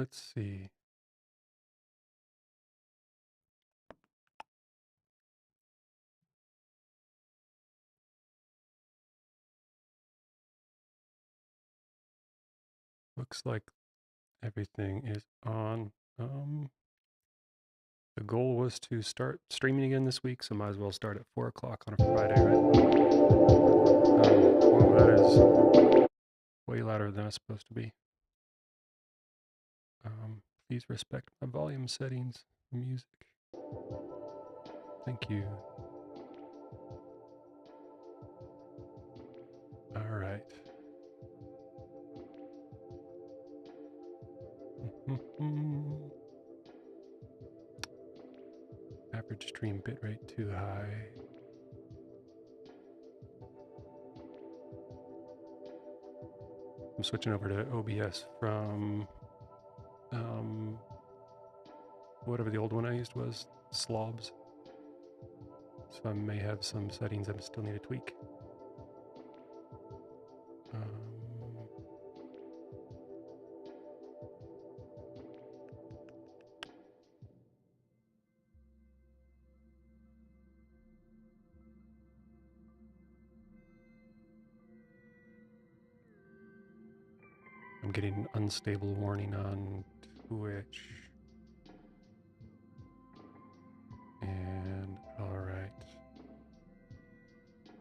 Let's see. Looks like everything is on. The goal was to start streaming again this week, so might as well start at 4 o'clock on a Friday, right? Whoa, that is way louder than it's supposed to be. Please respect my volume settings, music. Thank you. All right. Average stream bitrate too high. I'm switching over to OBS from whatever the old one I used was, Slobs. So I may have some settings I still need to tweak. I'm getting an unstable warning on Twitch. And alright.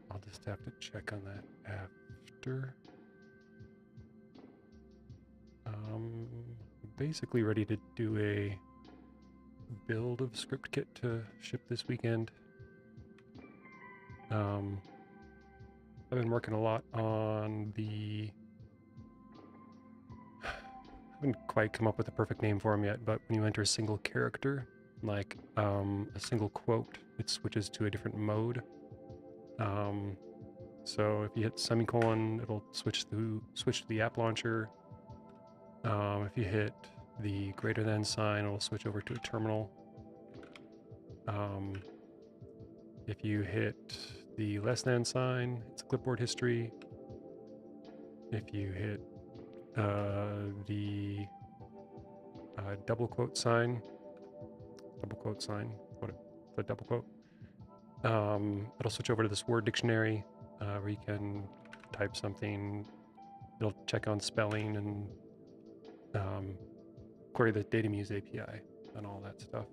I'll just have to check on that after. Basically ready to do a build of script kit to ship this weekend. I've been working a lot on the... I haven't quite come up with a perfect name for them yet, but when you enter a single character, like a single quote, it switches to a different mode. So if you hit semicolon, it'll switch to the app launcher. If you hit the greater than sign, it'll switch over to a terminal. If you hit the less than sign, it's a clipboard history. If you hit the double quote sign, what the double quote, it'll switch over to this word dictionary where you can type something. It'll check on spelling and query the Datamuse API and all that stuff.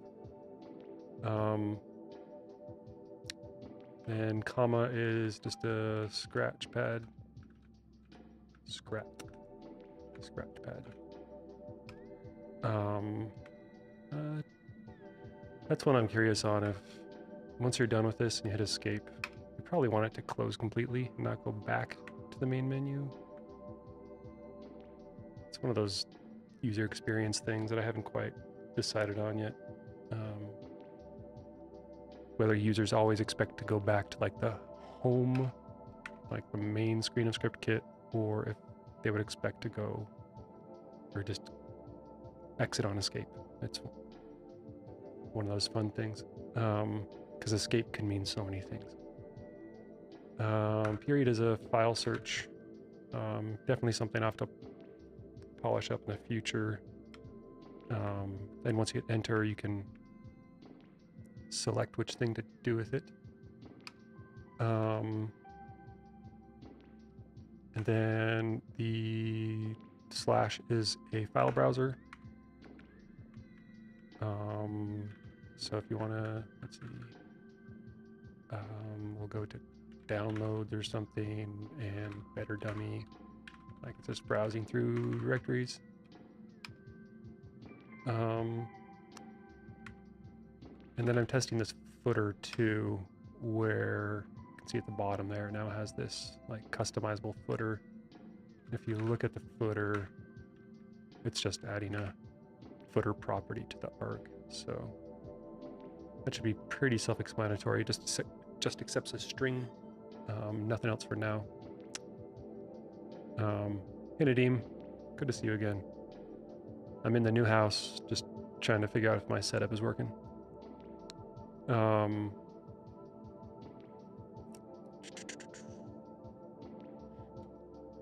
And comma is just a scratch pad. Scratch pad. That's one I'm curious on. If once you're done with this and you hit escape, you probably want it to close completely and not go back to the main menu. It's one of those user experience things that I haven't quite decided on yet. Whether users always expect to go back to like the home, like the main screen of ScriptKit, or if they would expect to go or just exit on escape. It's one of those fun things, because escape can mean so many things. Period is a file search. Definitely something I have to polish up in the future. Then once you hit enter, you can select which thing to do with it. And then the slash is a file browser. So if you want to, let's see, we'll go to downloads or something, and better dummy, like it's just browsing through directories. And then I'm testing this footer too, where you can see at the bottom there, it now has this like customizable footer. If you look at the footer, it's just adding a footer property to the arg. So that should be pretty self-explanatory. Just accepts a string, nothing else for now. Hey Nadeem, good to see you again. I'm in the new house, just trying to figure out if my setup is working.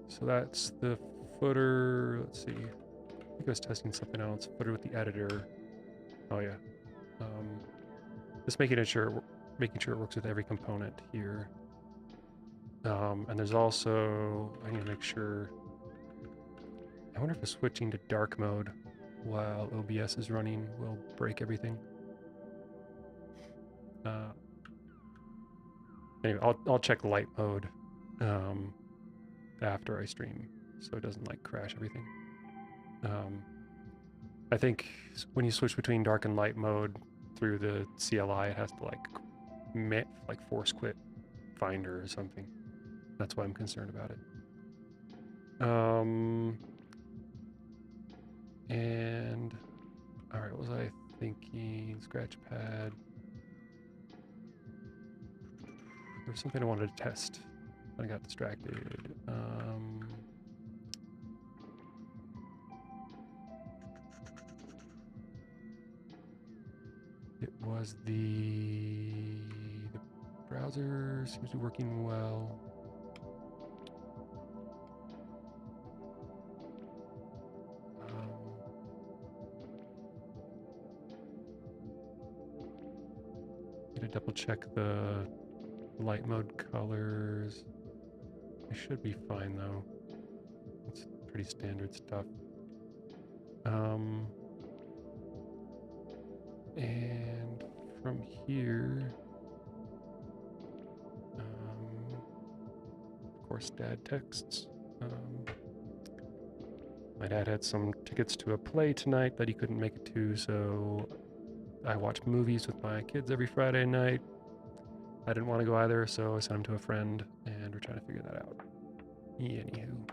So that's the footer. Let's see. think I was testing something else. Footer with the editor. Oh yeah. Just making sure it works with every component here. And there's also, I need to make sure. I wonder if switching to dark mode while OBS is running will break everything. Anyway, I'll check light mode after I stream, so it doesn't like crash everything. I think when you switch between dark and light mode through the CLI, it has to like force quit Finder or something. That's why I'm concerned about it. And all right, what was I thinking? Scratchpad. There's something I wanted to test. I got distracted. It was the browser seems to be working well. Need to double check the light mode colors. I should be fine though. It's pretty standard stuff. And from here, of course, dad texts. My dad had some tickets to a play tonight that he couldn't make it to, so I watch movies with my kids every Friday night. I didn't want to go either, so I sent him to a friend, and we're trying to figure that out. Anywho.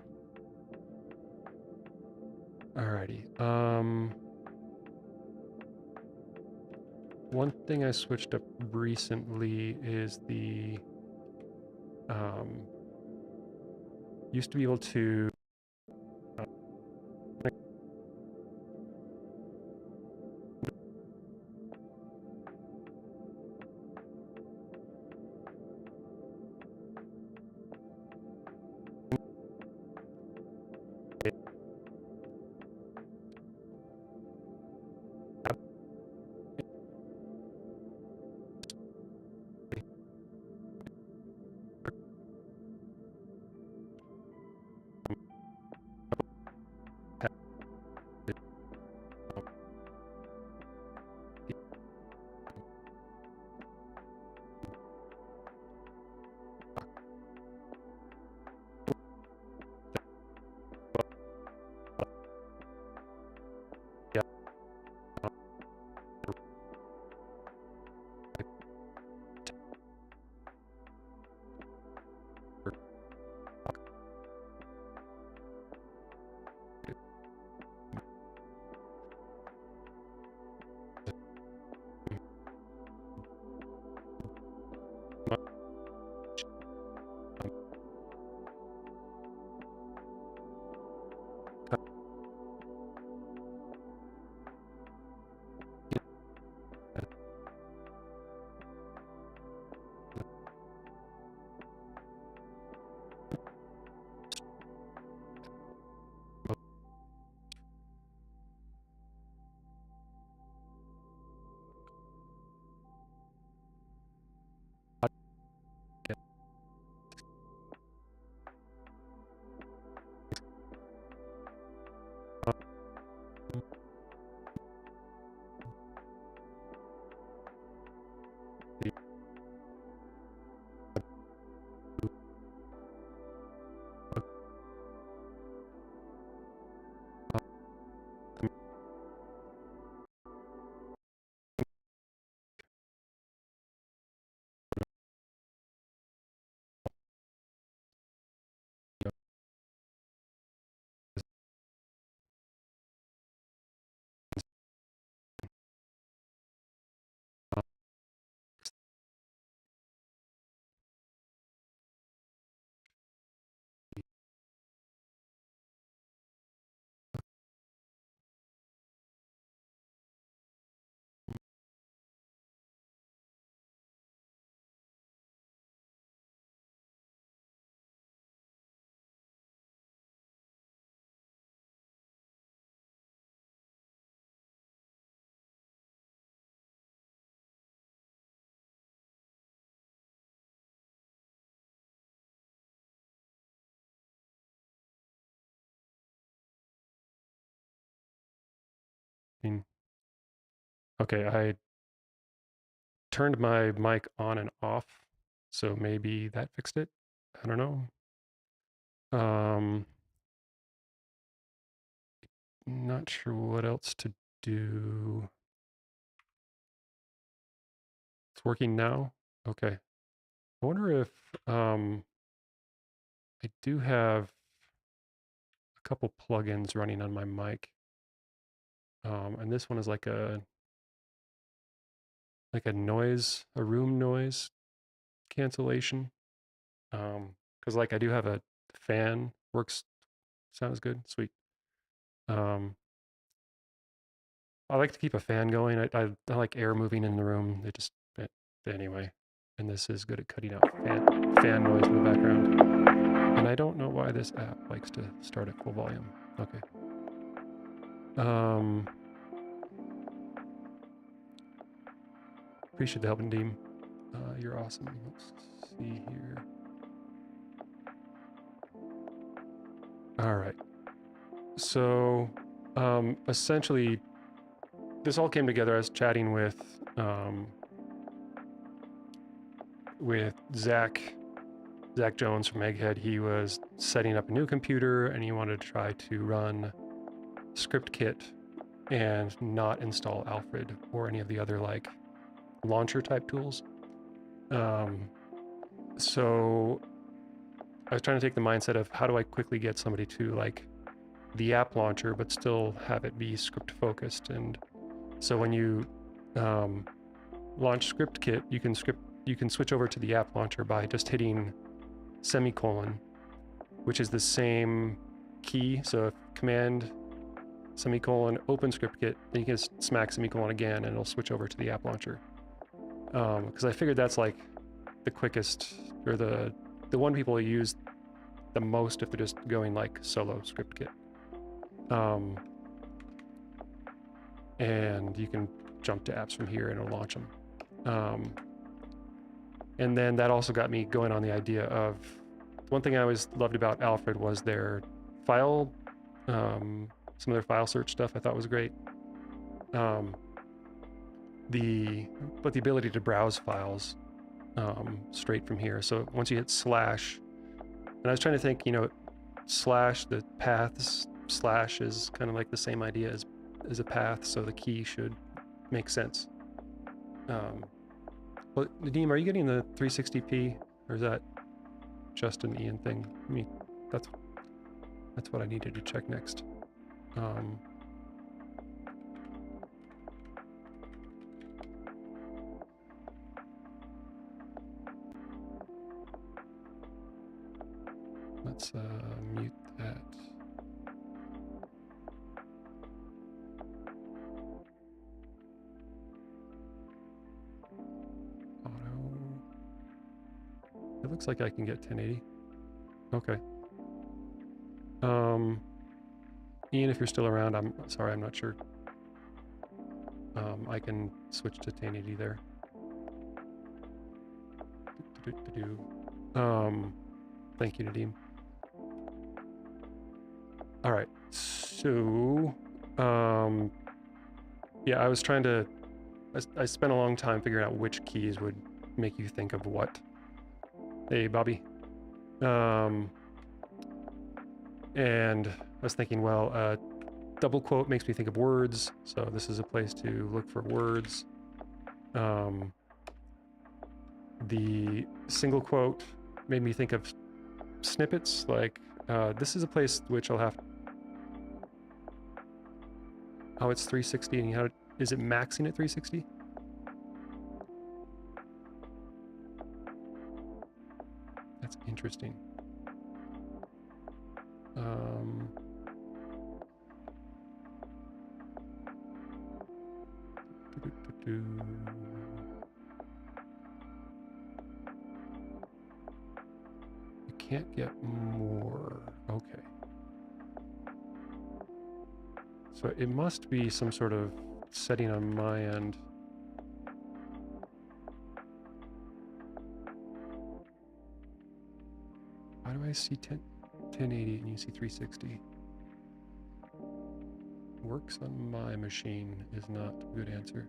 Alrighty. One thing I switched up recently is the used to be able to mean, okay, I turned my mic on and off, so maybe that fixed it. I don't know. Not sure what else to do. It's working now? Okay. I wonder if I do have a couple plugins running on my mic. And this one is like a noise, a room noise cancellation. Because like I do have a fan, works, sounds good, sweet. I like to keep a fan going. I like air moving in the room. Anyway. And this is good at cutting out fan noise in the background. And I don't know why this app likes to start at full volume. Okay. Appreciate the help, Nadeem. You're awesome. Let's see here. All right. So, essentially, this all came together. I was chatting with Zach Jones from Egghead. He was setting up a new computer and he wanted to try to run ScriptKit and not install Alfred or any of the other like launcher type tools. So I was trying to take the mindset of how do I quickly get somebody to like the app launcher but still have it be script focused. And so when you launch ScriptKit, you can switch over to the app launcher by just hitting semicolon, which is the same key. So if command semicolon open ScriptKit, then you can smack semicolon again and it'll switch over to the app launcher. Because I figured that's like the quickest, or the one people use the most if they're just going like solo ScriptKit. And you can jump to apps from here and it'll launch them. And then that also got me going on the idea of, one thing I always loved about Alfred was their file, some of their file search stuff I thought was great. But the ability to browse files straight from here. So once you hit slash, and I was trying to think, you know, slash, the paths, slash is kind of like the same idea as a path, so the key should make sense. Well, Nadeem, are you getting the 360p, or is that just an Ian thing? I mean, that's what I needed to check next. Let's mute that. Auto. It looks like I can get 1080. Okay. Ian, if you're still around, I'm sorry, I'm not sure. I can switch to 1080 there. Thank you, Nadeem. All right, so yeah, I was trying to. I spent a long time figuring out which keys would make you think of what. Hey, Bobby. And I was thinking, well, double quote makes me think of words, so this is a place to look for words. The single quote made me think of snippets, like this is a place which I'll have. Oh, it's 360, and how is it maxing at 360? That's interesting. You can't get more. Okay. So it must be some sort of setting on my end. Why do I see 1080 and you see 360? works on my machine is not a good answer.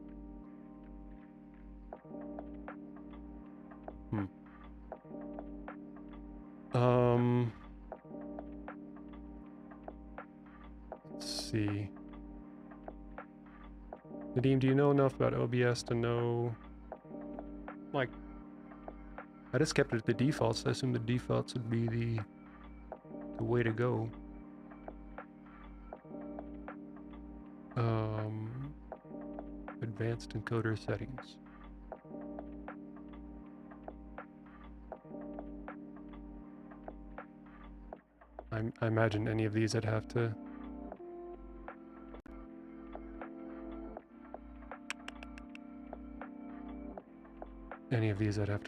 Let's see. Nadim, do you know enough about OBS to know, like, I just kept it at the defaults. I assume the defaults would be the way to go. Advanced encoder settings. I imagine any of these I'd have to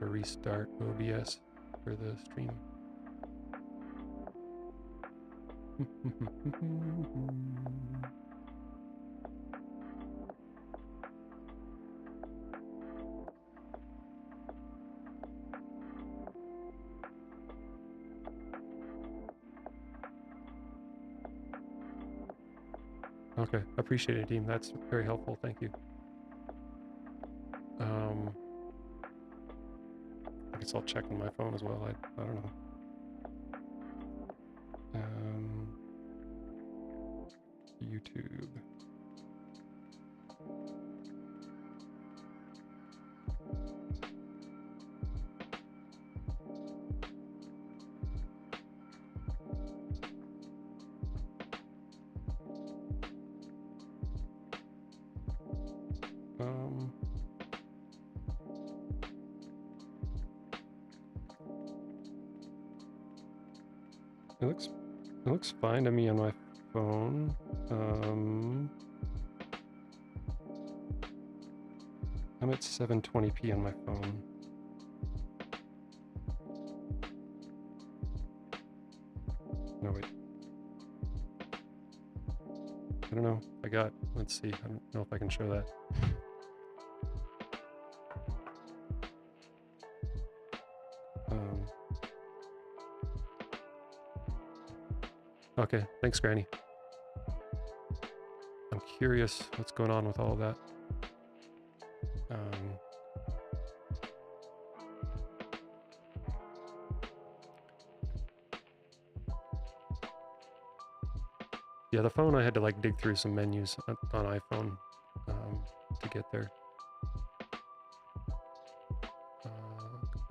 restart OBS for the stream. Okay, appreciate it, Dean. That's very helpful. Thank you. I guess I'll check on my phone as well. I don't know. YouTube. It looks fine to me on my phone. I'm at 720p on my phone. No, wait. I don't know. Let's see. I don't know if I can show that. Okay, thanks, Granny. I'm curious what's going on with all of that. Yeah, the phone, I had to like dig through some menus on iPhone to get there.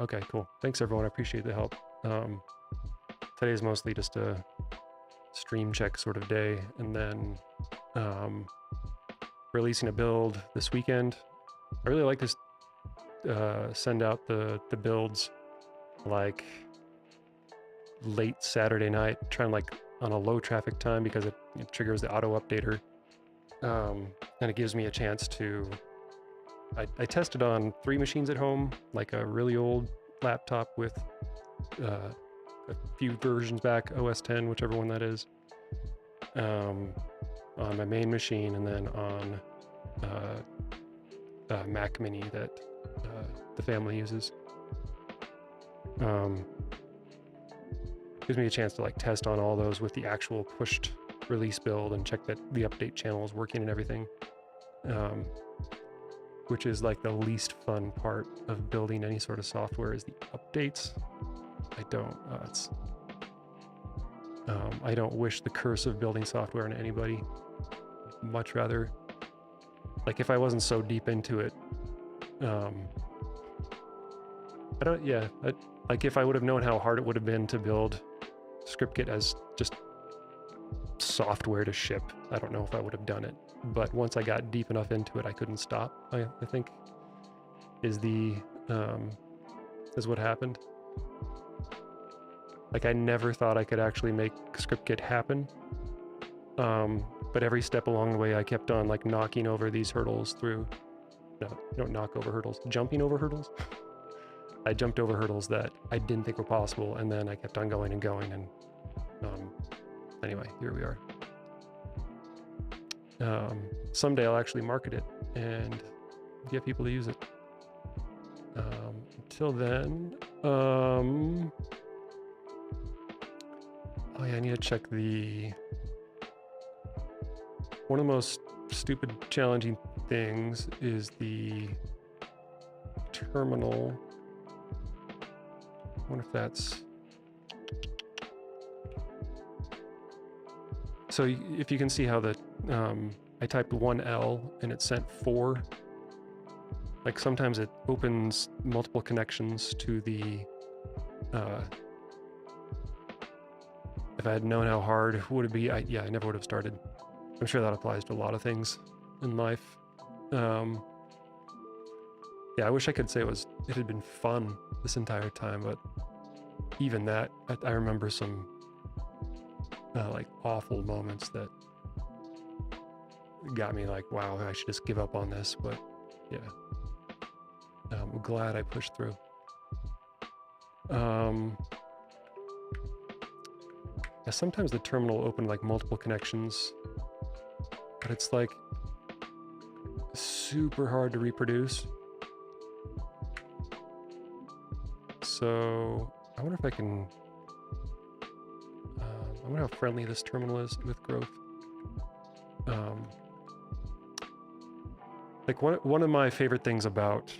Okay, cool. Thanks, everyone. I appreciate the help. Today is mostly just a stream check sort of day, and then releasing a build this weekend. I really like to send out the builds like late Saturday night, trying like on a low traffic time because it triggers the auto updater, and it gives me a chance to. I tested on 3 machines at home, like a really old laptop with a few versions back, OS 10, whichever one that is, on my main machine, and then on a Mac Mini that the family uses. Gives me a chance to like test on all those with the actual pushed release build and check that the update channel is working and everything. Which is like the least fun part of building any sort of software is the updates. I don't wish the curse of building software on anybody. Much rather, like if I wasn't so deep into it, like if I would have known how hard it would have been to build ScriptKit as just software to ship, I don't know if I would have done it. But once I got deep enough into it, I couldn't stop. I think is what happened. Like I never thought I could actually make ScriptKit happen. But every step along the way, I kept on like knocking over these hurdles through. No, you don't knock over hurdles. Jumping over hurdles. I jumped over hurdles that I didn't think were possible, and then I kept on going and going, and anyway, here we are. Someday I'll actually market it and get people to use it. Until then, oh yeah, I need to check the one of the most stupid, challenging things is the terminal. I wonder if that's... So if you can see how the I typed 1L and it sent 4. Like sometimes it opens multiple connections to the if I had known how hard would it be, I never would have started. I'm sure that applies to a lot of things in life. Yeah, I wish I could say it had been fun this entire time, but even that, I remember some like awful moments that got me like, wow, I should just give up on this. But yeah, I'm glad I pushed through. Yeah, sometimes the terminal will open like multiple connections, but it's like super hard to reproduce. So I wonder if I can, I wonder how friendly this terminal is with growth. Like one of my favorite things about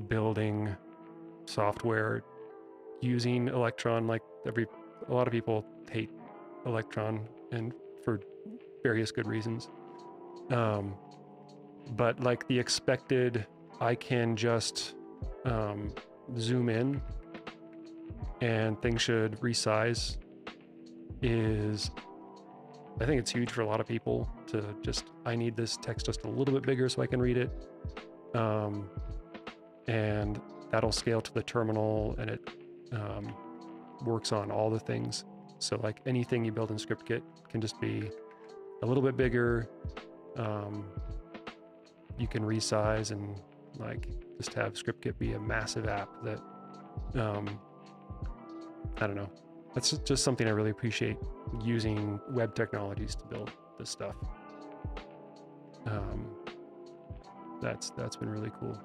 building software using Electron, like a lot of people hate Electron and for various good reasons. But like the expected, I can just zoom in and things should resize is, I think it's huge for a lot of people to just, I need this text just a little bit bigger so I can read it. And that'll scale to the terminal and it works on all the things. So like anything you build in ScriptKit can just be a little bit bigger. You can resize and like just have ScriptKit be a massive app that, I don't know. That's just something I really appreciate, using web technologies to build this stuff. That's been really cool.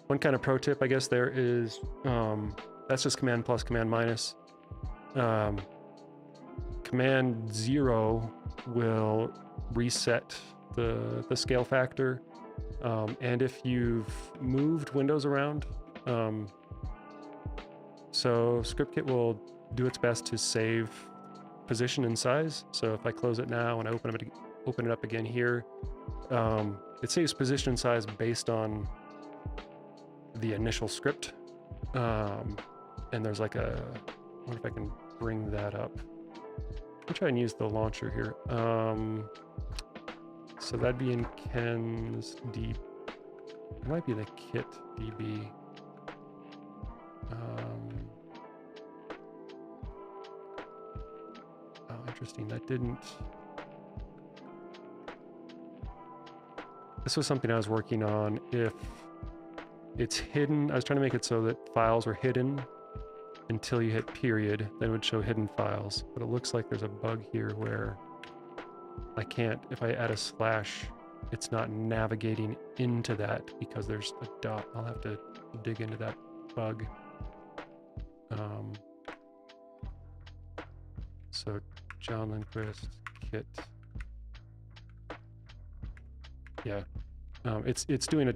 One kind of pro tip, I guess, there is, that's just Command plus, Command minus. Command 0 will reset the scale factor. And if you've moved windows around, so ScriptKit will do its best to save position and size. So if I close it now and I open it up again here, it saves position and size based on the initial script. And there's like I wonder if I can bring that up. I'll try and use the launcher here. So that'd be in Ken's DB. It might be the kit DB. Oh, interesting. That didn't. This was something I was working on. If it's hidden, I was trying to make it so that files were hidden until you hit period, then it would show hidden files. But it looks like there's a bug here where I can't, if I add a slash, it's not navigating into that because there's a dot. I'll have to dig into that bug. So John Lindquist, kit. Yeah, it's doing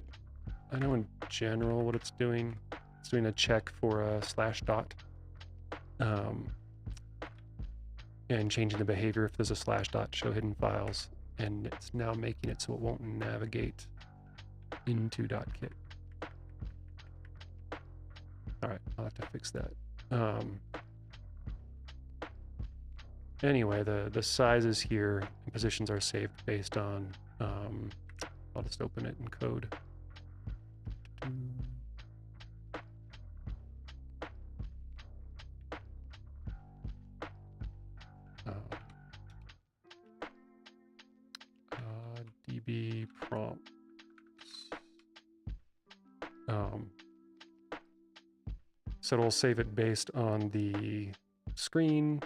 I know in general what it's doing. It's doing a check for a slash dot. And changing the behavior if there's a slash dot, show hidden files. And it's now making it so it won't navigate into .kit. All right, I'll have to fix that. Anyway, the sizes here and positions are saved based on, I'll just open it in code. DB prompts. So it'll save it based on the screen,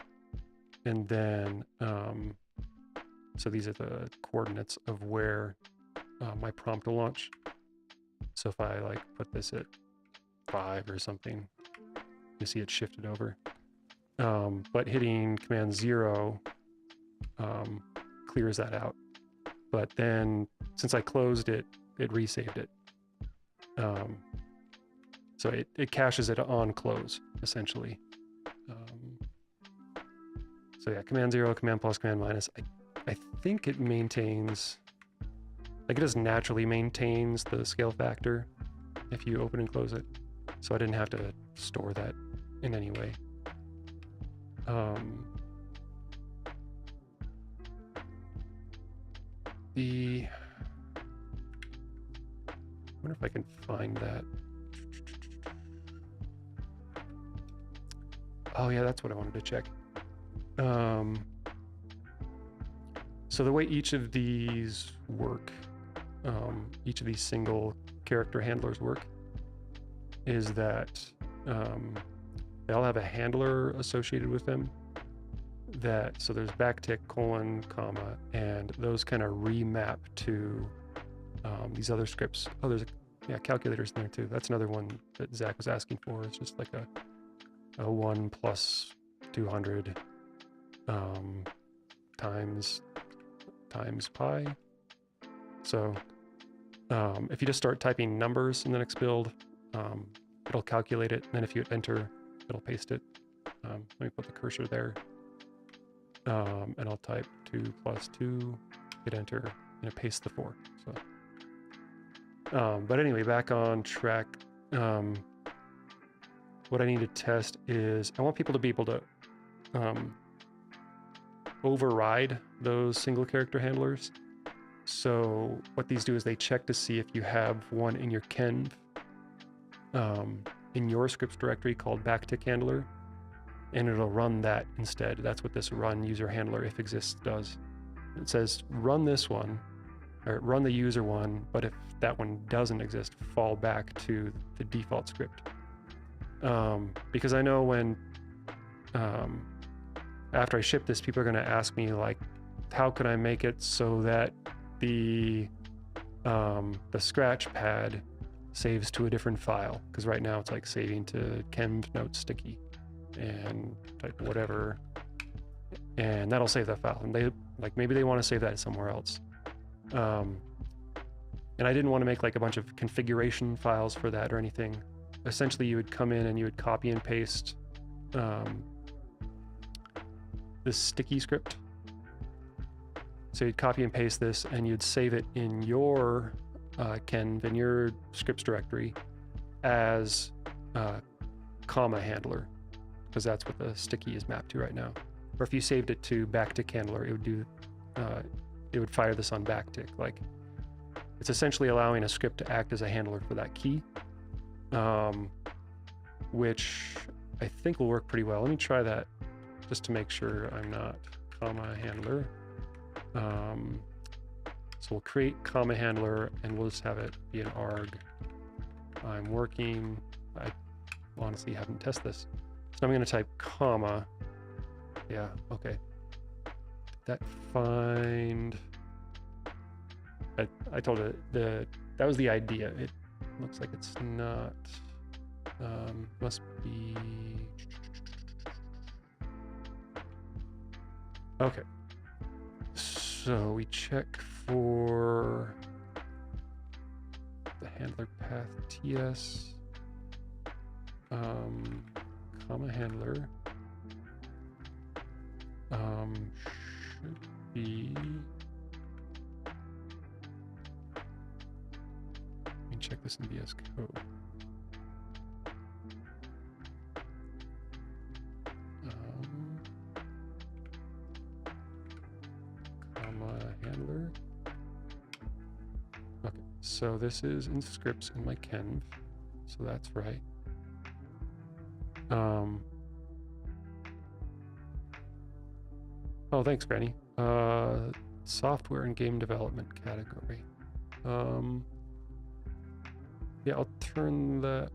and then so these are the coordinates of where my prompt will launch. So if I like put this at 5 or something, you see it shifted over. But hitting Command 0 clears that out. But then since I closed it, it resaved it. So it caches it on close, essentially. So yeah, Command 0, Command plus, Command minus. I think it maintains, like it just naturally maintains the scale factor if you open and close it. So I didn't have to store that in any way. I wonder if I can find that. Oh yeah, that's what I wanted to check. So the way each of these work, each of these single character handlers work, is that they all have a handler associated with them. So there's backtick, colon, comma, and those kind of remap to these other scripts. Oh, there's calculators in there too. That's another one that Zach was asking for. It's just like a 1 plus 200 times pi. So if you just start typing numbers in the next build, it'll calculate it, and then if you hit enter, it'll paste it. Let me put the cursor there, and I'll type 2 plus 2, hit enter, and it pastes the 4. So, but anyway, back on track. What I need to test is I want people to be able to override those single character handlers. So what these do is they check to see if you have one in your Kenv, in your scripts directory called backtick handler, and it'll run that instead. That's what this run user handler if exists does. It says run this one, or run the user one, but if that one doesn't exist, fall back to the default script. Because I know when after I ship this, people are going to ask me like, how can I make it so that the scratch pad saves to a different file? Because right now it's like saving to Kenv note sticky and type whatever, and that'll save that file. And they like maybe they want to save that somewhere else. And I didn't want to make like a bunch of configuration files for that or anything. Essentially, you would come in and you would copy and paste this sticky script. So you'd copy and paste this, and you'd save it in your Kenv, in your scripts directory, as comma handler, because that's what the sticky is mapped to right now. Or if you saved it to backtick handler, it would do, it would fire this on backtick. Like, it's essentially allowing a script to act as a handler for that key, which I think will work pretty well. Let me try that just to make sure I'm not comma handler. So we'll create comma handler, and we'll just have it be an arg. I'm working. I honestly haven't tested this. So I'm going to type comma. Yeah, okay. That find. I told it that was the idea. It looks like it's not. Must be. Okay. So we check for the handler path TS, comma handler, should be, let me check this in VS Code. Handler. Okay, so this is in scripts in my Kenv, so that's right. Oh, thanks, Granny. Software and game development category. Yeah, I'll turn that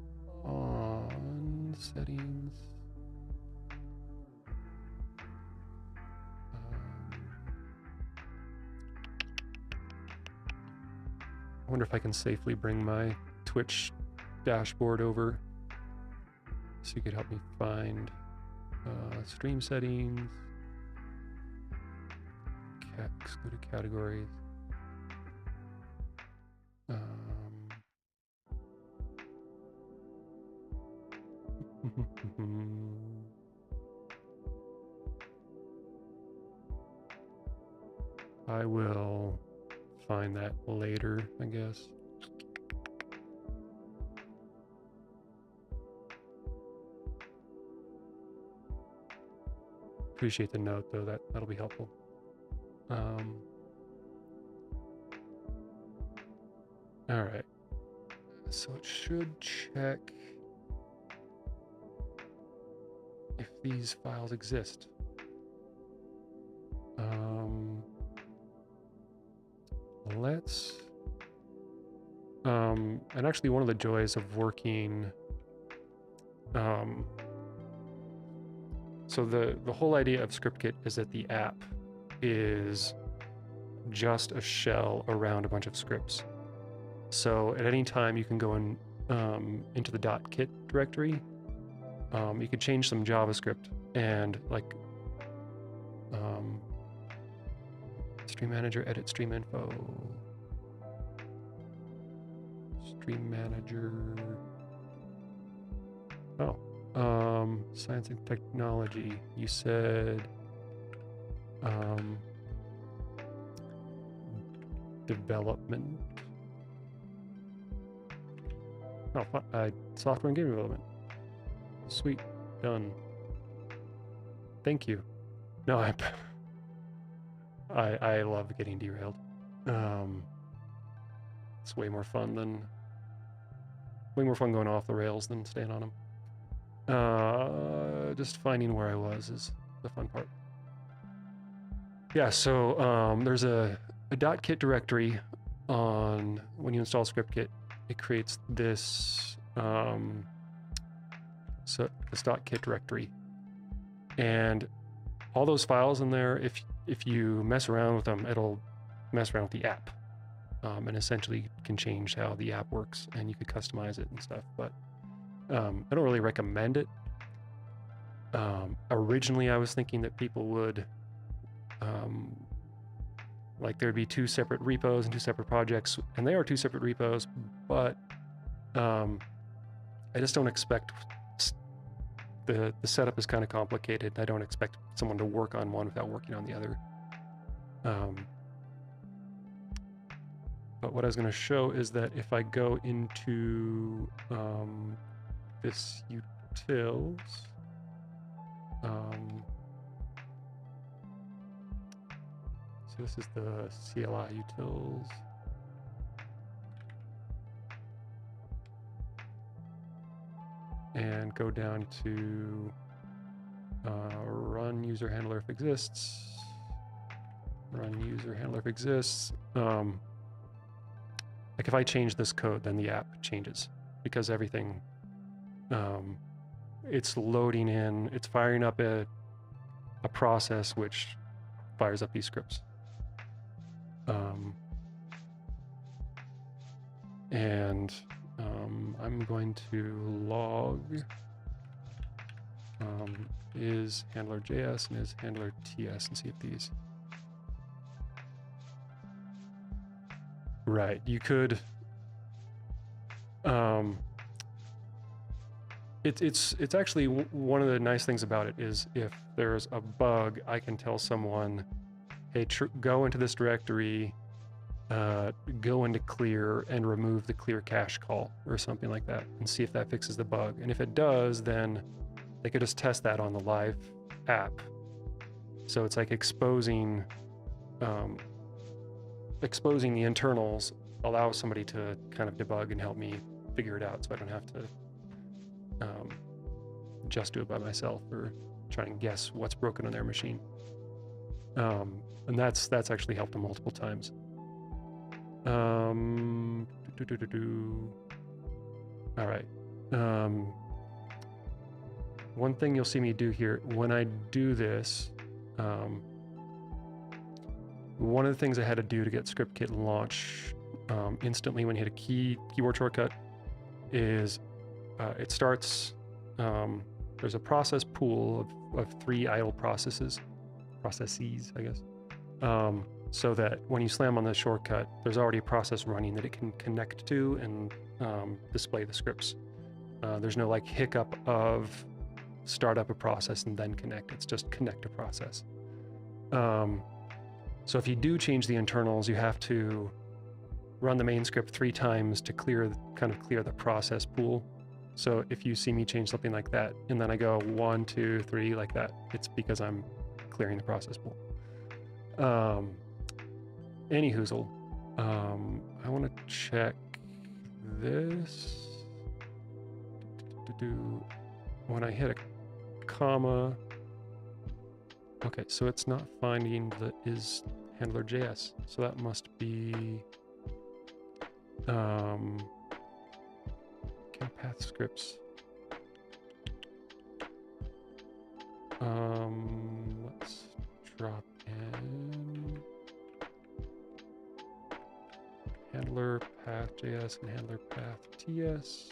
on. Settings. I wonder if I can safely bring my Twitch dashboard over so you could help me find stream settings, excluded categories. I will find that later, I guess. Appreciate the note though, that'll be helpful. All right, so it should check if these files exist. Let's and actually one of the joys of working so the whole idea of ScriptKit is that the app is just a shell around a bunch of scripts. So at any time you can go in into the .kit directory. You could change some JavaScript and like Stream Manager, edit stream info, Stream Manager. Oh, science and technology. You said development. Oh, software and game development. Sweet, done. Thank you. No, I love getting derailed. It's way more fun going off the rails than staying on them. Just finding where I was is the fun part. Yeah, so there's a .kit directory on when you install ScriptKit. It creates this this .kit directory, and all those files in there, if you mess around with them, it'll mess around with the app, and essentially can change how the app works, and you could customize it and stuff. But I don't really recommend it. Originally, I was thinking that people would like there'd be two separate repos and two separate projects, and they are two separate repos, but I just don't expect the setup is kind of complicated. I don't expect someone to work on one without working on the other. But what I was going to show is that if I go into this utils, so this is the CLI utils. And go down to run user handler if exists. Run user handler if exists. Like if I change this code, then the app changes because everything, it's loading in, it's firing up a process which fires up these scripts. I'm going to log is handler.js and is handler.ts and see if these. Right, you could. It's actually one of the nice things about it is if there's a bug, I can tell someone, hey, go into this directory. Go into clear and remove the clear cache call or something like that and see if that fixes the bug. And if it does, then they could just test that on the live app. So it's like exposing the internals allows somebody to kind of debug and help me figure it out so I don't have to just do it by myself or try and guess what's broken on their machine. And that's actually helped them multiple times. All right. One thing you'll see me do here when I do this, one of the things I had to do to get ScriptKit launch instantly when you hit a keyboard shortcut is it starts. There's a process pool of 3 idle processes, I guess, so that when you slam on the shortcut, there's already a process running that it can connect to and display the scripts. There's no like hiccup of start up a process and then connect. It's just connect a process. So if you do change the internals, you have to run the main script 3 times to clear the process pool. So if you see me change something like that, and then I go 1, 2, 3 like that, it's because I'm clearing the process pool. Any hoozle. I want to check this. When I hit a comma. Okay, so it's not finding the is handler.js. So that must be path scripts. Let's drop in handler path.js and handler path.ts.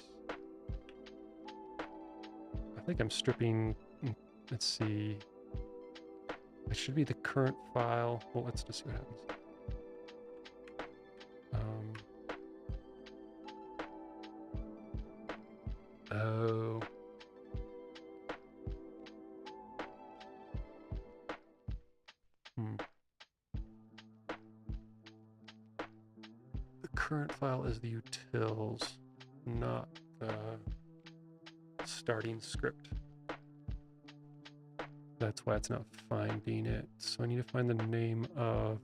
I think I'm stripping, let's see. It should be the current file. Well, let's just see what happens. Oh. The current file is the utils, not the starting script. That's why it's not finding it. So I need to find the name of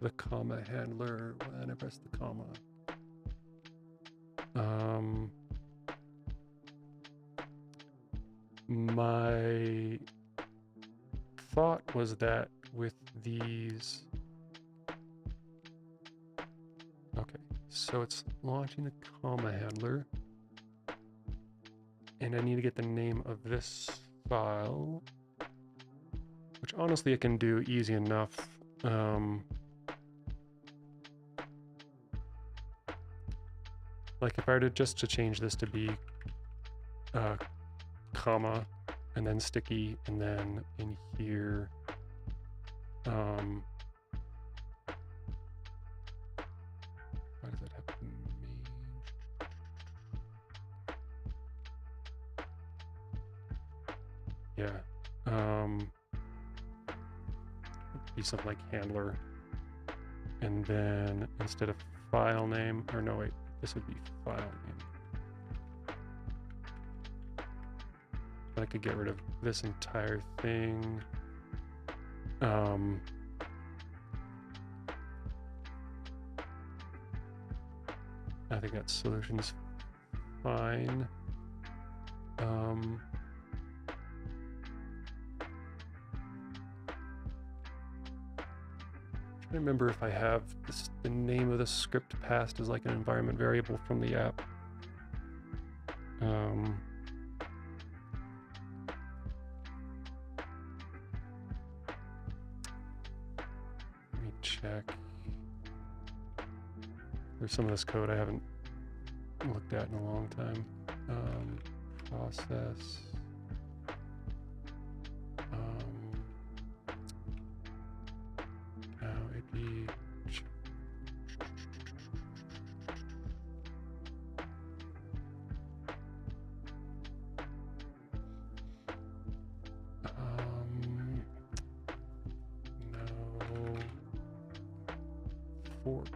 the comma handler when I press the comma. My thought was that with these, okay, so it's launching the comma handler, and I need to get the name of this file, which honestly it can do easy enough. Like if I were to change this to be comma and then sticky, and then in here why does that have to mean? Yeah, be something like handler, and then instead of file name, or no wait, this would be file name. I could get rid of this entire thing. I think that solution's fine. I remember if I have this, the name of the script passed as like an environment variable from the app. Let me check. There's some of this code I haven't looked at in a long time. Process. Fork.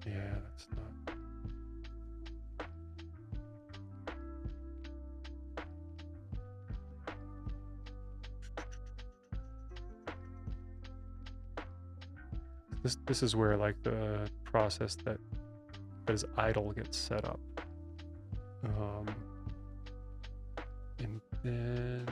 Yeah, that's not. This is where like the process that is idle gets set up. And then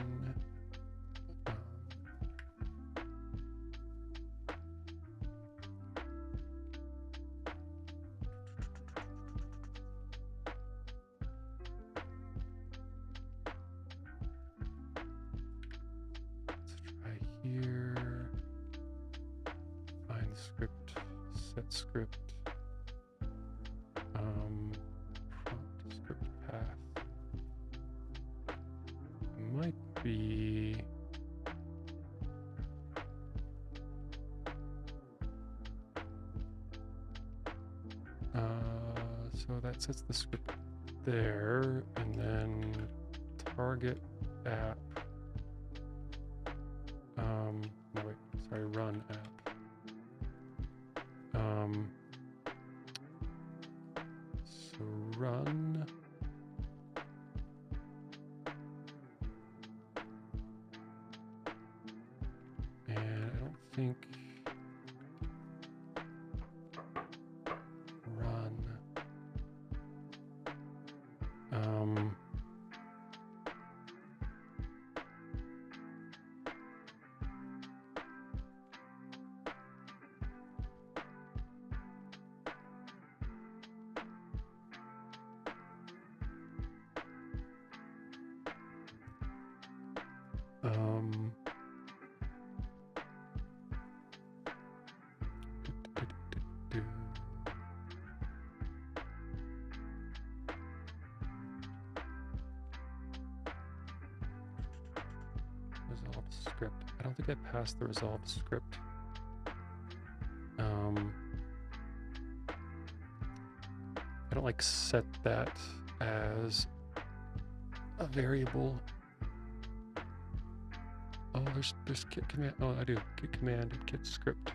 let's try script, set script, prompt script path. Might be so that sets the script there, and then target app. No wait, sorry, run app. So run. And I don't think run. Resolve script. I don't think I passed the resolve script. I don't like set that as a variable. Oh, there's git command. Oh, I do git command and git script.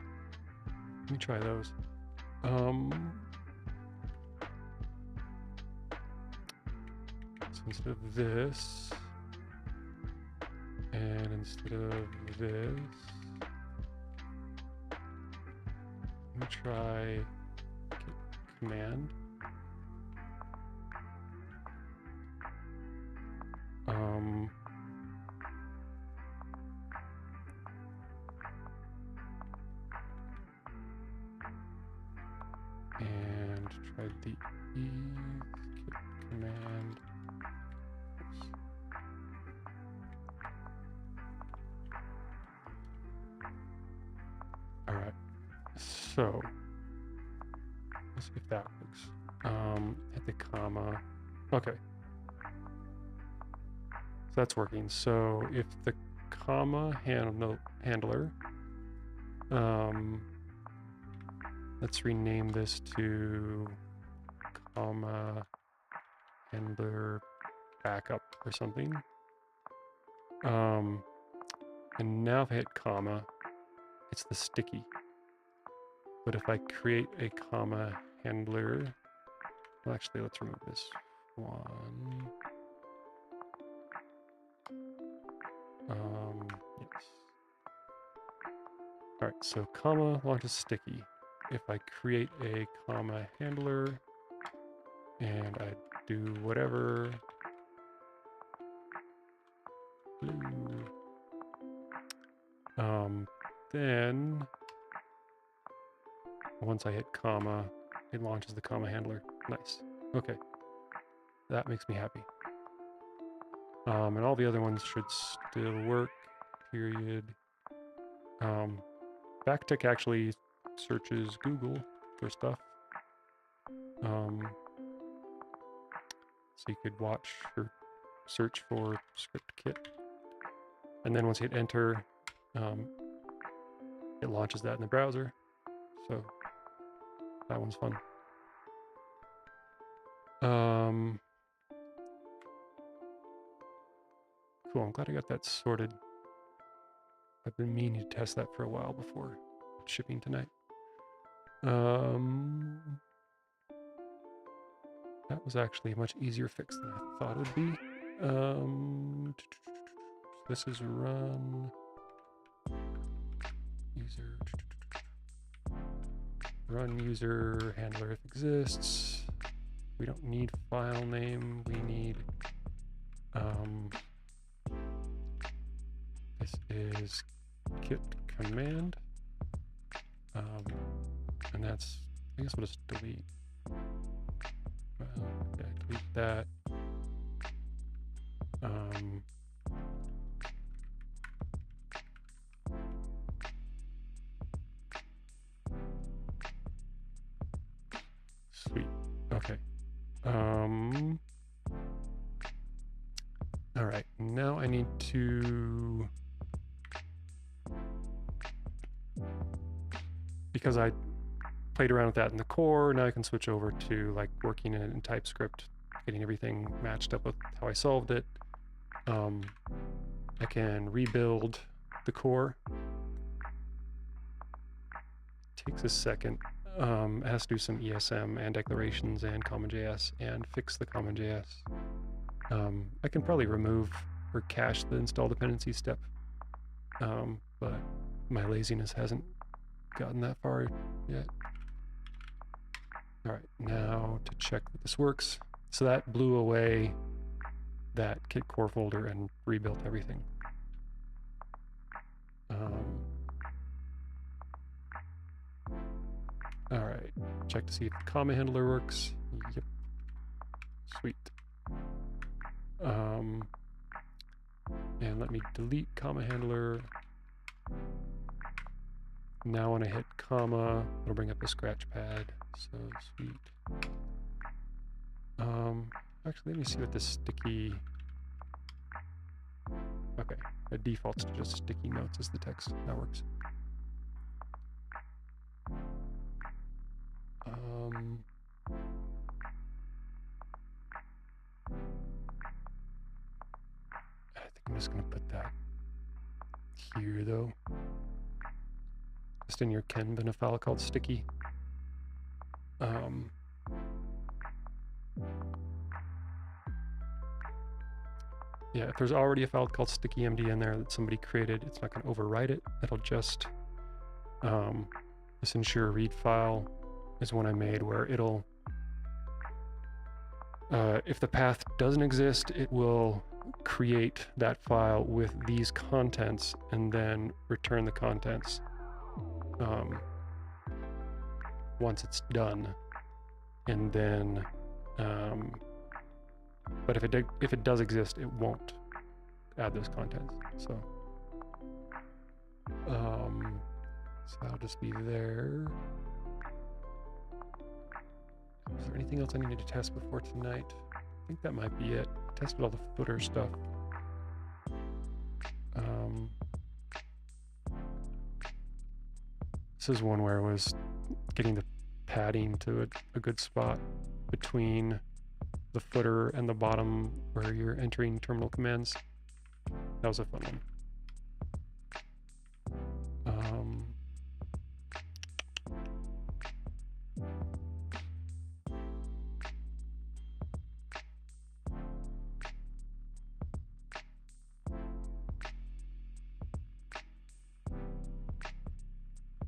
Let me try those. So instead of this, and instead of this, let me try git command. And try the git command. Oops. All right, so let's see if that works. Hit the comma. Okay, so that's working. So if the comma handler, let's rename this to comma handler backup or something. And now if I hit comma, it's the sticky. But if I create a comma handler, well, actually, let's remove this one. Yes. All right, so comma launches sticky. If I create a comma handler and I do whatever, then once I hit comma, it launches the comma handler. Nice. Okay, that makes me happy. And all the other ones should still work. Period. Backtick actually searches Google for stuff. So you could watch or search for ScriptKit. And then once you hit enter, it launches that in the browser. So that one's fun. Cool, I'm glad I got that sorted. I've been meaning to test that for a while before shipping tonight. That was actually a much easier fix than I thought it would be. This is run user. Run user handler if exists. We don't need file name. We need this is git command. And that's, I guess we'll just delete. Yeah, delete that. Okay. All right, now I need to, because I played around with that in the core, now I can switch over to like working in TypeScript, getting everything matched up with how I solved it. I can rebuild the core. Takes a second. It has to do some ESM and declarations and CommonJS and fix the CommonJS. I can probably remove or cache the install dependency step, but my laziness hasn't gotten that far yet. All right, now to check that this works. So that blew away that Kit core folder and rebuilt everything. All right, check to see if the comma handler works. Yep, sweet. And let me delete comma handler. Now when I hit comma, it'll bring up the scratch pad. So sweet. Actually, let me see what this sticky. Okay, it defaults to just sticky notes as the text. That works. I think I'm just gonna put that here though. Just in your Ken bin a file called sticky. Yeah, if there's already a file called stickymd in there that somebody created, it's not going to overwrite it. It'll just, this ensure read file is one I made where it'll, if the path doesn't exist, it will create that file with these contents and then return the contents once it's done. And then, but if it does exist, it won't add those contents. So that'll just be there. Is there anything else I needed to test before tonight? I think that might be it. I tested all the footer stuff. This is one where I was getting the padding to a good spot between the footer and the bottom where you're entering terminal commands. That was a fun one.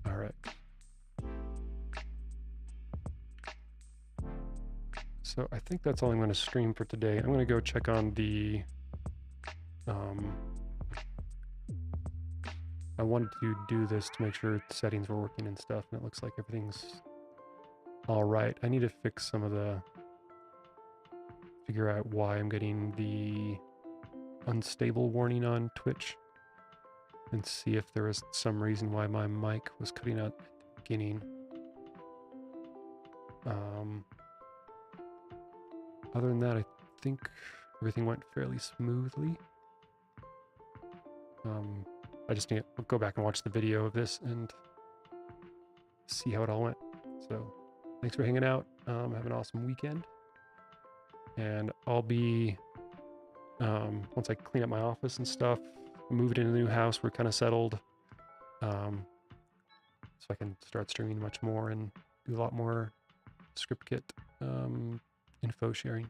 All right. So I think that's all I'm going to stream for today. I'm going to go check on the, I wanted to do this to make sure the settings were working and stuff, and it looks like everything's all right. I need to fix some of the, figure out why I'm getting the unstable warning on Twitch and see if there was some reason why my mic was cutting out at the beginning. Other than that, I think everything went fairly smoothly. I just need to go back and watch the video of this and see how it all went. So thanks for hanging out. Have an awesome weekend. And I'll be, once I clean up my office and stuff, moved into the new house, we're kind of settled. So I can start streaming much more and do a lot more ScriptKit info sharing.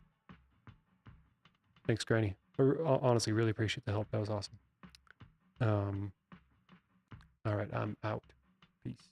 Thanks, Granny. I honestly really appreciate the help. That was awesome. All right, I'm out. Peace.